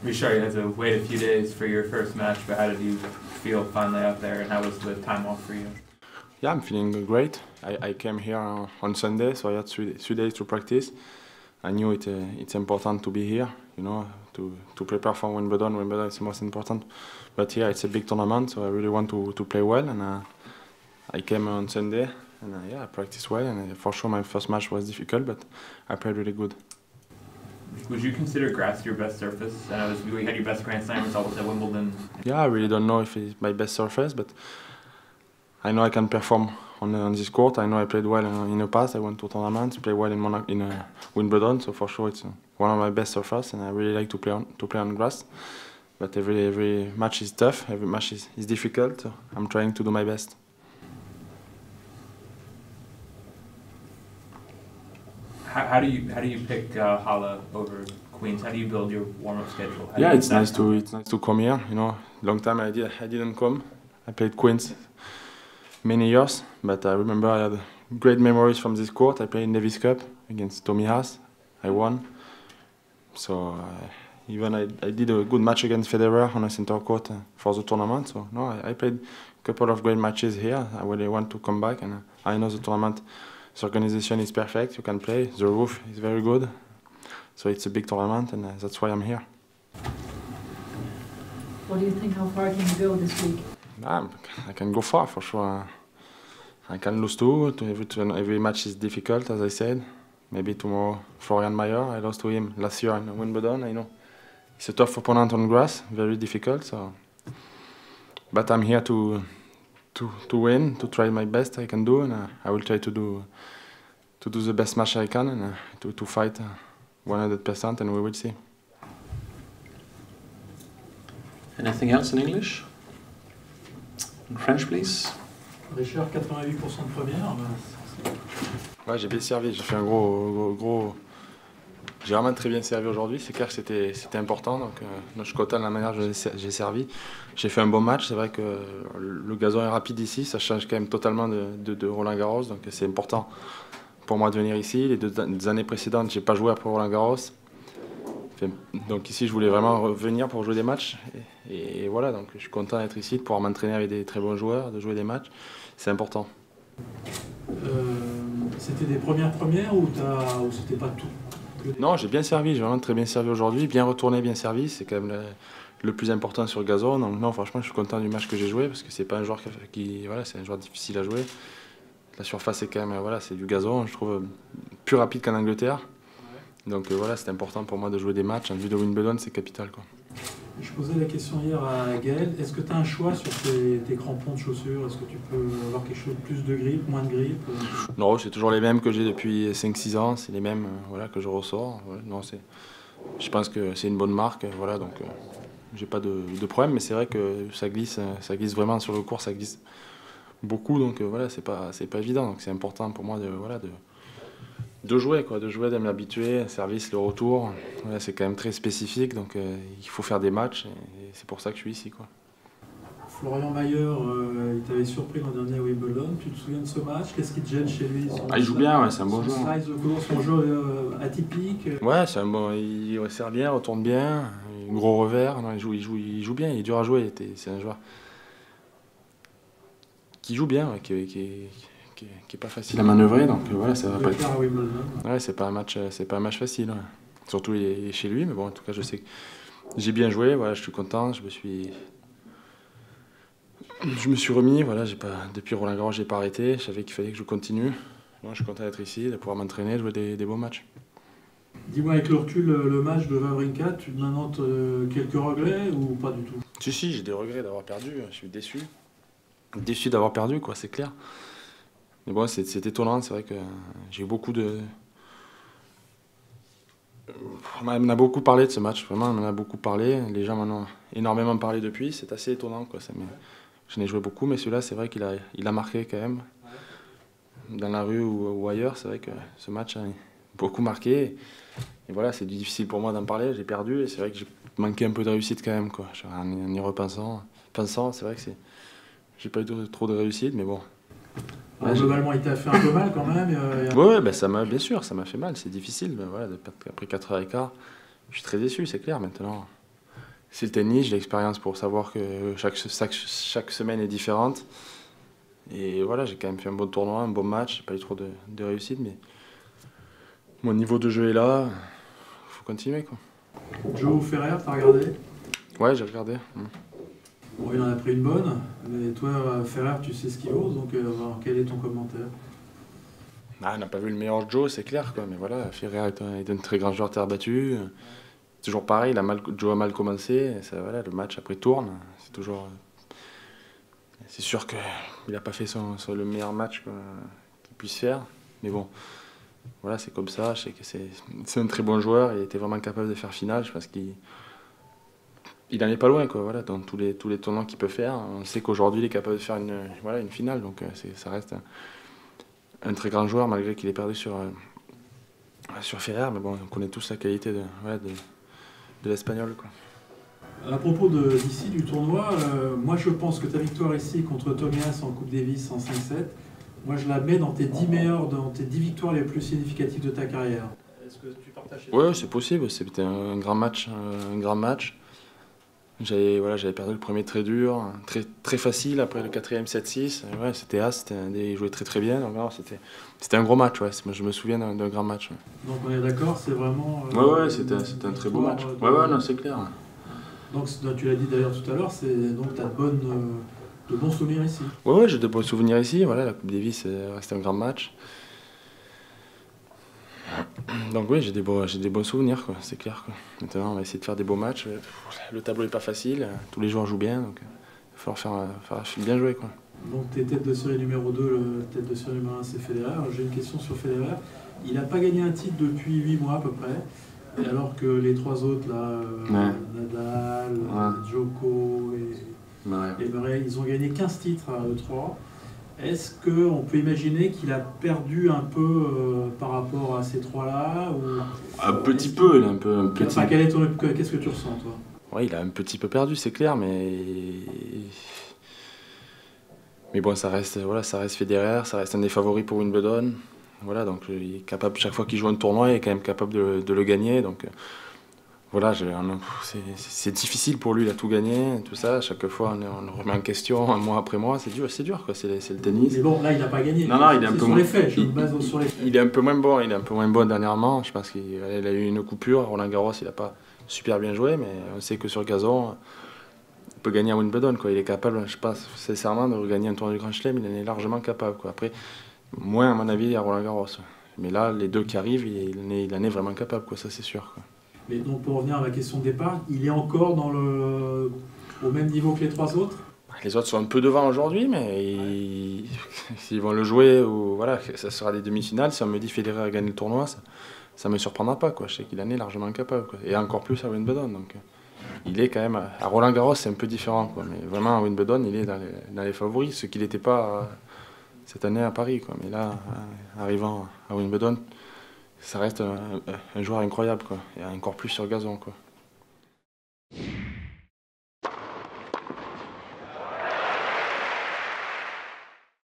Richard, you had to wait a few days for your first match, but how did you feel finally out there, and how was the time off for you? Yeah, I'm feeling great. I came here on Sunday, so I had three days to practice. I knew it's important to be here, you know, to prepare for Wimbledon. Wimbledon is the most important. But here it's a big tournament, so I really want to play well. And I came on Sunday, and yeah, I practiced well. And for sure my first match was difficult, but I played really good. Would you consider grass your best surface? I know we had your best Grand Slam results at Wimbledon. Yeah, I really don't know if it's my best surface, but I know I can perform on this court. I know I played well in the past. I went to tournaments, played well in Wimbledon, so for sure it's one of my best surfaces, and I really like to play on grass. But every match is tough, every match is difficult, so I'm trying to do my best. How do you pick Halle over Queens? How do you build your warm-up schedule? Yeah, it's nice to come here. You know, long time I didn't come. I played Queens many years, but I remember I had great memories from this court. I played in Davis Cup against Tommy Haas. I won. So even I did a good match against Federer on a center court for the tournament. So no, I played a couple of great matches here. I really want to come back, and I know the tournament. The organization is perfect. You can play. The roof is very good. So it's a big tournament, and that's why I'm here. What do you think? How far can you go this week? I can go far for sure. I can lose two. Every match is difficult, as I said. Maybe tomorrow, Florian Mayer. I lost to him last year in Wimbledon. I know he's a tough opponent on grass, very difficult. So, but I'm here to win, to try my best I can do, and I will try to do the best match I can, and to fight 100%, and we will see. Anything else in English? In French, please. Richard, 88% de première. Ouais, j'ai bien servi. J'ai fait un gros. J'ai vraiment très bien servi aujourd'hui. C'est clair que c'était important. Donc, je suis content de la manière dont j'ai servi. J'ai fait un bon match. C'est vrai que le gazon est rapide ici. Ça change quand même totalement de Roland Garros. Donc, c'est important pour moi de venir ici. Les deux années précédentes, j'ai pas joué après Roland Garros. Donc ici, je voulais vraiment revenir pour jouer des matchs. Et voilà, donc je suis content d'être ici, de pouvoir m'entraîner avec des très bons joueurs, de jouer des matchs. C'est important. C'était des premières ou c'était pas tout? Non, j'ai bien servi, j'ai vraiment très bien servi aujourd'hui, bien retourné, bien servi. C'est quand même le plus important sur le gazon. Donc non, franchement, je suis content du match que j'ai joué parce que c'est pas un joueur c'est un joueur difficile à jouer. La surface est quand même, voilà, c'est du gazon, je trouve plus rapide qu'en Angleterre. Donc voilà, c'est important pour moi de jouer des matchs. En vue de Wimbledon, c'est capital, quoi. Je posais la question hier à Gaël. Est-ce que tu as un choix sur tes crampons de chaussures? Est-ce que tu peux avoir quelque chose de plus de grippe, moins de grippe? Non, c'est toujours les mêmes que j'ai depuis 5-6 ans. C'est les mêmes voilà, que je ressors. Ouais, non, je pense que c'est une bonne marque. Voilà, donc j'ai pas de problème. Mais c'est vrai que ça glisse vraiment sur le court. Ça glisse beaucoup. Donc voilà, c'est pas évident. Donc c'est important pour moi de jouer, de m'habituer, service, le retour. Voilà, c'est quand même très spécifique, donc il faut faire des matchs, et c'est pour ça que je suis ici, quoi. Florian Mayer, il t'avait surpris l'an dernier à Wimbledon. Tu te souviens de ce match? Qu'est-ce qui te gêne chez lui? Il joue bien, ouais, c'est un bon joueur. Son jeu atypique. Ouais, il sert bien, retourne bien, un gros revers. Non, il joue bien, il est dur à jouer. C'est un joueur qui joue bien, ouais, qui est pas facile à manœuvrer, donc voilà, ça va pas être. Ouais, c'est pas un match facile. Ouais. Surtout il est chez lui, mais bon, en tout cas, je sais que j'ai bien joué. Voilà, je suis content. Je me suis remis. Voilà, depuis Roland Garros, j'ai pas arrêté. Je savais qu'il fallait que je continue. Moi, je suis content d'être ici, de pouvoir m'entraîner, de jouer des beaux matchs. Dis-moi, avec le recul, le match de Wawrinka, tu te notes quelques regrets ou pas du tout? Si, j'ai des regrets d'avoir perdu. Je suis déçu d'avoir perdu, quoi. C'est clair. Mais bon, c'est étonnant, c'est vrai que j'ai eu beaucoup de... On en a beaucoup parlé de ce match, vraiment, on en a beaucoup parlé. Les gens m'en ont énormément parlé depuis, c'est assez étonnant, quoi. J'en ai joué beaucoup, mais celui-là, c'est vrai qu'il a marqué quand même. Dans la rue ou ailleurs, c'est vrai que ce match a beaucoup marqué. Et voilà, c'est difficile pour moi d'en parler, j'ai perdu, et c'est vrai que j'ai manqué un peu de réussite quand même, quoi. En y repensant, c'est vrai que j'ai pas eu trop de réussite, mais bon. Ouais, globalement, il t'a fait un peu mal quand même. Oui, ben bien sûr, ça m'a fait mal, c'est difficile. Mais voilà, après 4h15, je suis très déçu, c'est clair. Maintenant, c'est le tennis, j'ai l'expérience pour savoir que chaque semaine est différente. Et voilà, j'ai quand même fait un bon tournoi, un bon match, j'ai pas eu trop de réussite, mais mon niveau de jeu est là, il faut continuer, quoi. Joe Ferrer, t'as regardé? Ouais, j'ai regardé. Bon, il en a pris une bonne, mais toi, Ferrer, tu sais ce qu'il vaut, donc quel est ton commentaire? Ah, on n'a pas vu le meilleur Joe, c'est clair, quoi. Mais voilà, Ferrer est un très grand joueur terre battue. Toujours pareil, Joe a mal commencé. Et ça, voilà, le match après tourne. C'est toujours. C'est sûr qu'il n'a pas fait le meilleur match qu'il puisse faire. Mais bon, voilà, c'est comme ça. Je sais que c'est un très bon joueur. Il était vraiment capable de faire finale. Je pense qu'il n'en est pas loin, quoi. Voilà, dans tous les tournois qu'il peut faire. On sait qu'aujourd'hui, il est capable de faire une finale. Donc ça reste un très grand joueur, malgré qu'il ait perdu sur Ferrer. Mais bon, on connaît tous la qualité de l'Espagnol, quoi. À propos d'ici, du tournoi, moi je pense que ta victoire ici contre Tomias en Coupe Davis en 5-7, moi je la mets dans tes 10 victoires les plus significatives de ta carrière. Est-ce que tu partages cette Ouais, c'est possible. C'était un grand match. J'avais perdu le premier très dur, très facile après le quatrième 7-6. Ouais, c'était As, il jouait très très bien. Donc, non, c'était un gros match. Ouais. Moi, je me souviens d'un grand match. Ouais. Donc on est d'accord, c'est vraiment. Ouais, c'était un très beau match. Ouais, non, c'est clair. Donc tu l'as dit d'ailleurs tout à l'heure, donc tu as de bons souvenirs ici. Ouais, j'ai de bons souvenirs ici. Voilà, la Coupe Davis reste un grand match. Donc oui, j'ai des bons souvenirs, quoi, c'est clair, quoi. Maintenant, on va essayer de faire des beaux matchs. Le tableau n'est pas facile, tous les joueurs jouent bien, donc il va falloir faire bien jouer, quoi. Donc tu es tête de série numéro 2, tête de série numéro 1 c'est Federer. J'ai une question sur Federer. Il n'a pas gagné un titre depuis 8 mois à peu près, et alors que les trois autres, là, Nadal, Djoko et Murray, ils ont gagné 15 titres à E3. Est-ce qu'on peut imaginer qu'il a perdu un peu par rapport à ces trois-là Un petit peu, il a un petit... Enfin, qu'est-ce que tu ressens, toi? Ouais, il a un petit peu perdu, c'est clair, mais bon, ça reste Federer, ça reste un des favoris pour Wimbledon. Voilà, donc il est capable, chaque fois qu'il joue un tournoi, il est quand même capable de le gagner. Donc voilà, c'est difficile pour lui, il a tout gagné, tout ça. Chaque fois, on le remet en question, mois après mois, c'est dur, quoi. C'est le tennis. Mais bon, là, il n'a pas gagné. Non, il est un peu sur les faits, je me base sur les faits. Il est un peu moins bon dernièrement. Je pense qu'il a eu une coupure. Roland Garros, il n'a pas super bien joué, mais on sait que sur gazon, il peut gagner à Wimbledon, quoi. Il est capable, je pense sincèrement, de regagner un tournoi du Grand Chelem. Il en est largement capable, quoi. Après, moins à mon avis à Roland Garros. Mais là, les deux qui arrivent, il en est vraiment capable, quoi. Ça, c'est sûr, quoi. Mais donc pour revenir à ma question de départ, il est encore au même niveau que les trois autres? Les autres sont un peu devant aujourd'hui, mais s'ils vont le jouer, ou voilà, ça sera des demi-finales. Si on me dit Federer a gagné le tournoi, ça me surprendra pas, quoi. Je sais qu'il en est largement capable, quoi. Et encore plus à Wimbledon. Donc, il est quand même à Roland Garros, c'est un peu différent, quoi. Mais vraiment à Wimbledon, il est dans les favoris, ce qu'il n'était pas cette année à Paris, quoi. Mais là, arrivant à Wimbledon, ça reste un joueur incroyable, quoi. Et encore plus sur gazon, quoi.